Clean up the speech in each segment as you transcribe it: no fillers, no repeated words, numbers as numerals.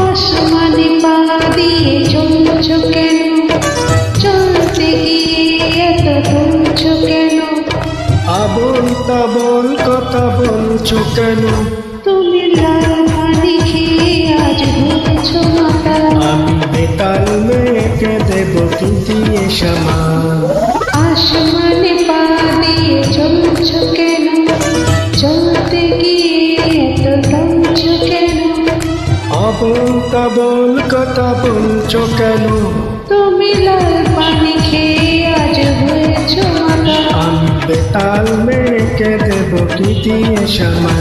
আসমানে পা দিয়ে চলছো কেন? চলতে গিয়ে এত বলছো কেন? আবল তাবল কথা বলছো কেন? তুমি লাল পানি খেয়ে আজ ঘুরেছো মাথা। আমি বেতাল মেয়েকে দেব কি দিয়ে শ্যামা? আসমানে পা দিয়ে চলছো কেন? চলতে গিয়ে এত দমছো কেন? আবল তাবল কথা বলছো কেন? তুমি লাল পানি খেয়ে আজ হয়েছো মাথা। আমি বেতাল মেয়েকে দেব কি দিয়ে শ্যামা?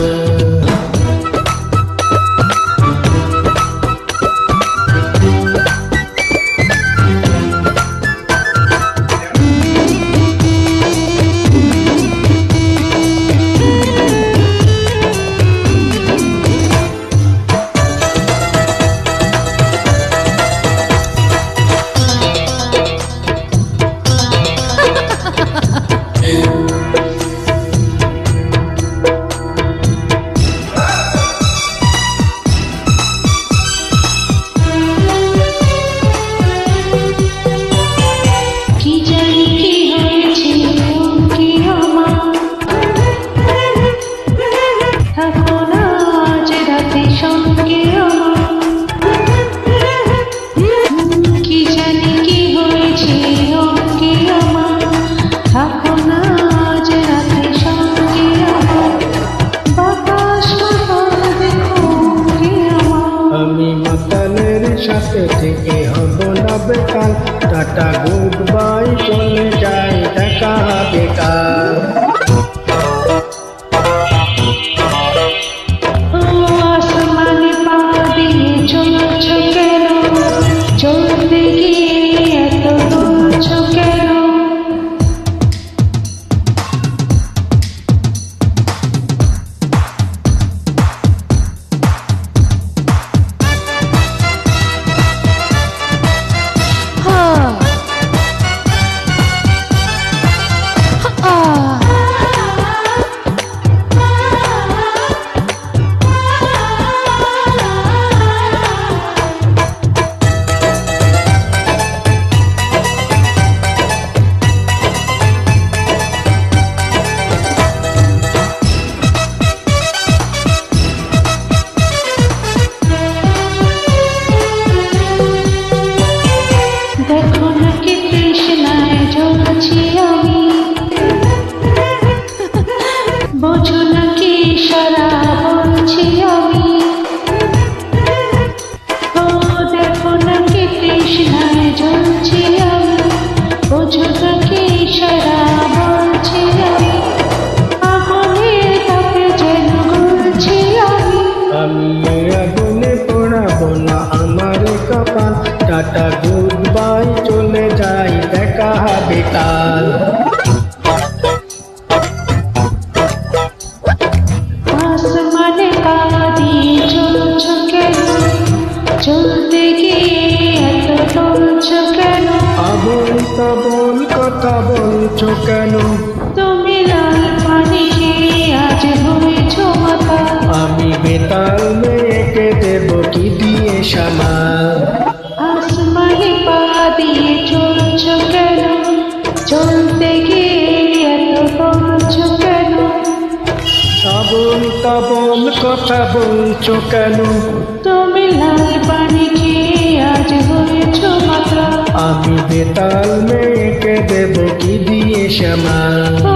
কি জানি কি হয়েছে কি আমার, থাকো না আজ রাতে সঙ্গে আমার। কি জানি কি হয়েছে কি আমার, থাকো না আজ রাতে সঙ্গে আমার। বাতাস মাতাল দেখো কি আমার। আমি মাতালের সাথে থেকে হব না বেকার। টাটা গুড বাই, চলে যাই, দেখা হবে কাল। ও আসমানে পা দিয়ে চলছো কেন? চলতে গিয়ে এত বলছো কেন? দেখো না কি তৃষ্ণায় জ্বলছি আমি, বোঝো না কি সারা বলছি আমি। ও দেখো না কি তৃষ্ণায় জ্বলছি আমি, বোঝো না কি সারা বলছি আমি। আগুনের তাপে যেন গলছি আমি। আমি এ আগুনে পোড়াবো না আমার কপাল। টাটা গুড বাই, চলে যাই, দেখা হবে কাল। আসমানে পা দিয়ে চলছো কেন? চলতে গিয়ে এত টলছো কেন? আবল তাবল কথা বলছো কেন? তুমি লাল পানি খেয়ে আজ হয়েছো মাথা। আমি বেতাল মেয়েকে দেব কি দিয়ে শ্যামা? আসমানে পা দিয়ে চলছো কেন? চলতে গিয়ে এত টলছো কেন? আবল তাবল কথা বলছো কেন? তুমি লাল পানি খেয়ে আজ হয়েছো মাথা। আমি বেতাল মেয়েকে দেব কি দিয়ে শ্যামা? ও